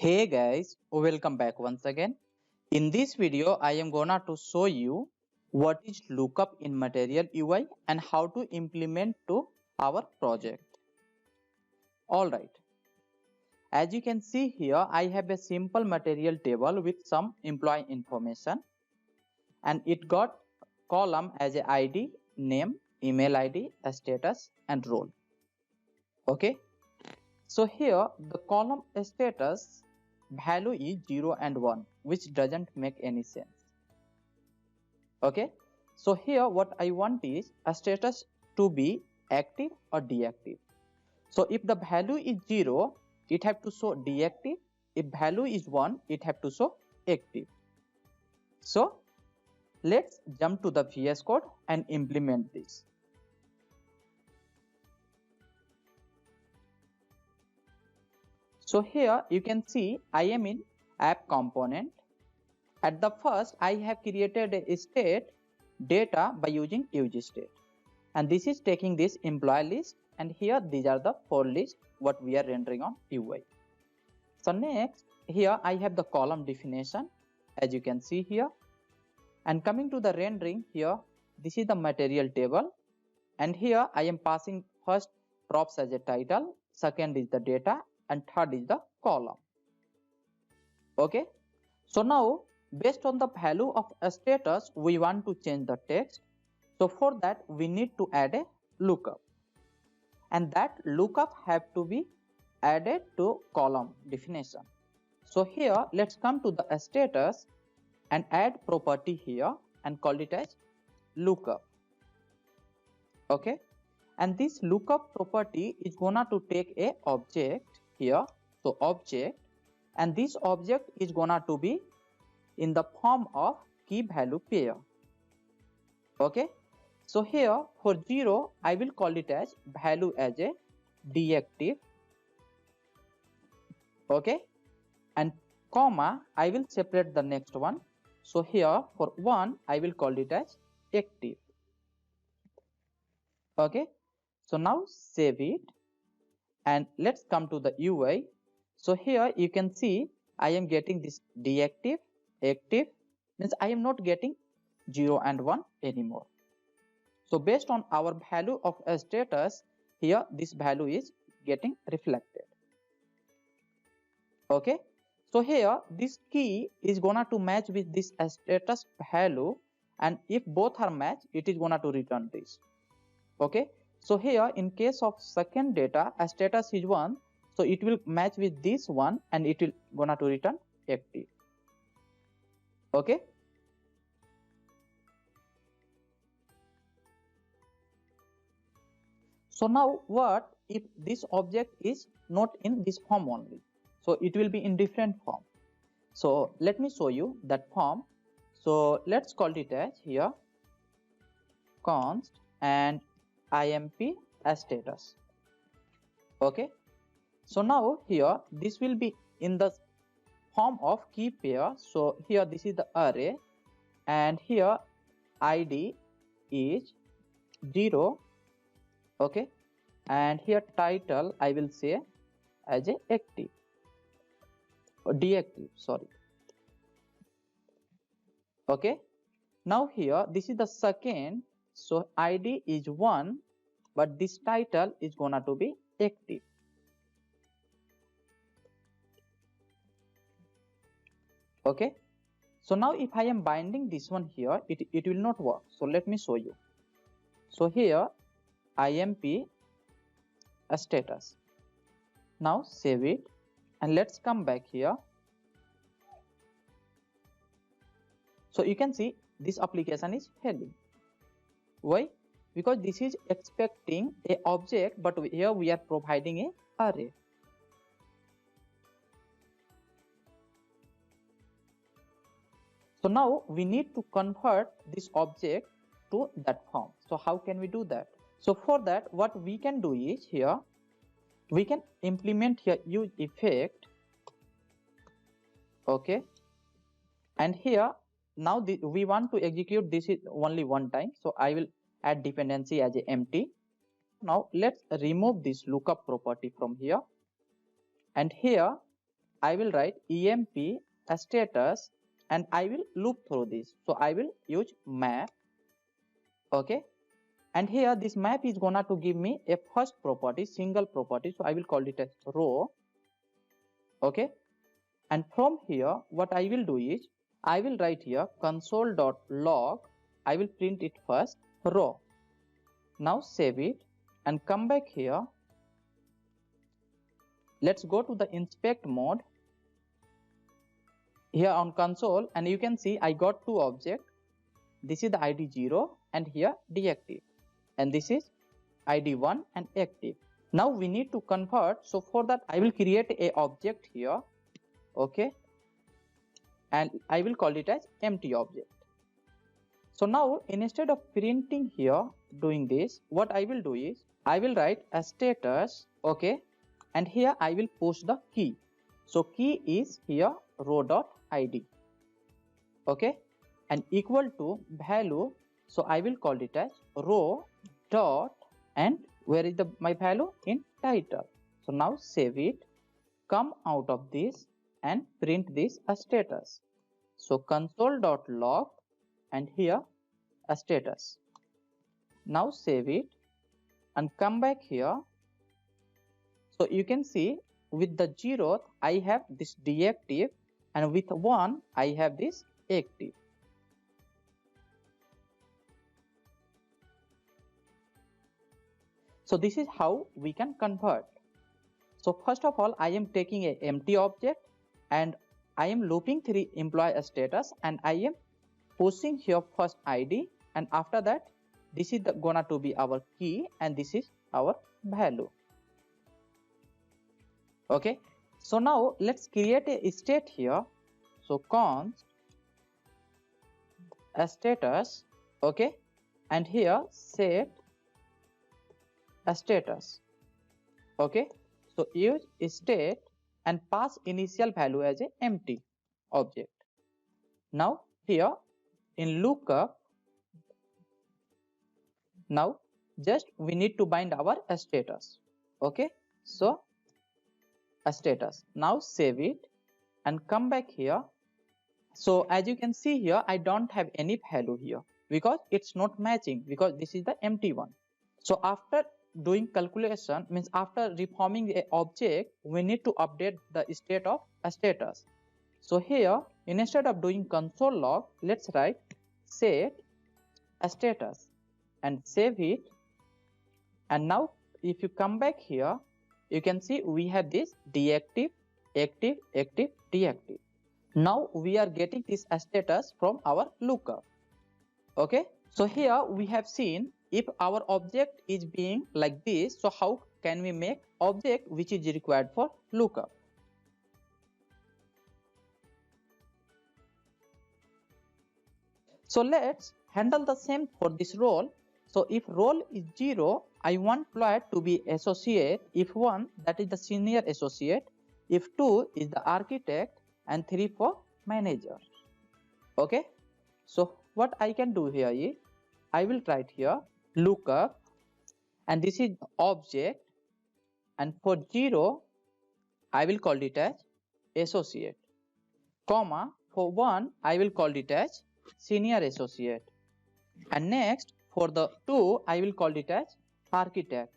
Hey guys, welcome back once again. In this video, I am gonna to show you what is lookup in Material UI and how to implement to our project. Alright, as you can see here, I have a simple material table with some employee information and it got column as a ID, name, email ID, a status and role. Okay, so here the column status value is 0 and 1, which doesn't make any sense. Okay, so here what I want is a status to be active or deactive. So if the value is 0, it have to show deactive. If value is 1, it have to show active. So let's jump to the VS Code and implement this. So here you can see I am in app component. At the first, I have created a state data by using useState, and this is taking this employee list, and here these are the 4 lists what we are rendering on UI. So next, here I have the column definition, as you can see here, and coming to the rendering here, this is the material table, and here I am passing first props as a title, second is the data, and third is the column. Okay, so now based on the value of a status, we want to change the text. So for that, we need to add a lookup, and that lookup have to be added to column definition. So here, let's come to the status and add property here and call it as lookup. Okay, and this lookup property is gonna to take a object here. So object, and this object is gonna to be in the form of key value pair. Okay, so here for 0 I will call it as value as a deactive. Okay, and comma I will separate the next one. So here for 1 I will call it as active. Okay, so now save it and let's come to the UI. So here you can see I am getting this deactive, active, means I am not getting 0 and 1 anymore. So based on our value of a status, here this value is getting reflected. Okay, so here this key is gonna to match with this status value, and if both are matched, it is gonna to return this. Okay, so here in case of second data, a status is 1, so it will match with this one and it will gonna to return active. Okay, so now what if this object is not in this form only? So it will be in different form. So let me show you that form. So let's call it as here const and imp as status. Okay, so now here this will be in the form of key pair. So here this is the array, and here id is 0. Okay, and here title I will say as a active or deactive, sorry. Okay, now here this is the second, so id is 1, but this title is gonna to be active. Okay, so now if I am binding this one here, it will not work. So let me show you. So here imp a status. Now save it and let's come back here. So you can see this application is failing. Why? Because this is expecting a object, but here we are providing a array. So now we need to convert this object to that form. So how can we do that? So for that, what we can do is here we can implement here use effect. Okay, and here now we want to execute this is only one time, so I will add dependency as a empty. Now let's remove this lookup property from here, and here I will write emp status and I will loop through this. So I will use map. Okay, and here this map is gonna to give me a first property, single property, so I will call it as row. Okay, and from here what I will do is I will write here console.log. I will print it first row. Now save it and come back here. Let's go to the inspect mode here on console, and you can see I got two objects. This is the id 0 and here deactive, and this is id 1 and active. Now we need to convert, so for that I will create a object here. Okay, and I will call it as empty object. So now instead of printing here doing this, what I will do is I will write a status. Okay, and here I will push the key. So key is here row.id. Okay, and equal to value, so I will call it as row dot, and where is my value? In title. So now save it, come out of this and print this a status. So console.log and here a status. Now save it and come back here. So you can see with the 0th I have this deactive, and with 1 I have this active. So this is how we can convert. So first of all I am taking an empty object and I am looping through employee status, and I am pushing here first id, and after that this is gonna to be our key and this is our value. Okay, so now let's create a state here. So const a status. Okay, and here set a status. Okay, so use state and pass initial value as a empty object. Now here in lookup, now just we need to bind our status. Okay, so a status. Now save it and come back here. So as you can see here I don't have any value here because it's not matching, because this is the empty one. So after doing calculation, means after reforming a object, we need to update the state of a status. So here instead of doing console log, let's write set a status and save it. And now if you come back here, you can see we have this deactive, active, active, deactive. Now we are getting this status from our lookup. Okay, so here we have seen if our object is being like this, so how can we make object which is required for lookup? So let's handle the same for this role. So if role is 0, I want employee to be associate. If 1, that is the senior associate. If 2 is the architect, and 3 for manager. Okay, so what I can do here is I will write here lookup, and this is object, and for 0 I will call it as associate, comma, for 1 I will call it as senior associate, and next for the 2 I will call it as architect,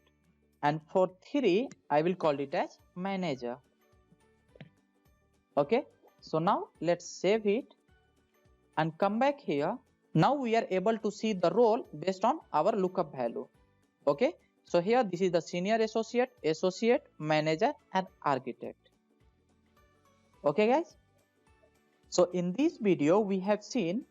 and for 3 I will call it as manager. Okay, so now let's save it and come back here. Now we are able to see the role based on our lookup value. Okay, so here this is the senior associate, associate, manager, and architect. Okay guys, so in this video we have seen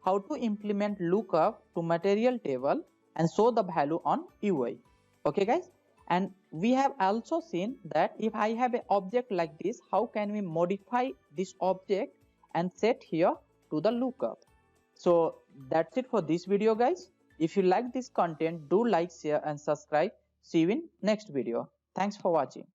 how to implement lookup to material table and show the value on UI. Okay guys, and we have also seen that if I have an object like this, how can we modify this object and set here to the lookup. So that's it for this video guys. If you like this content, do like, share and subscribe. See you in next video. Thanks for watching.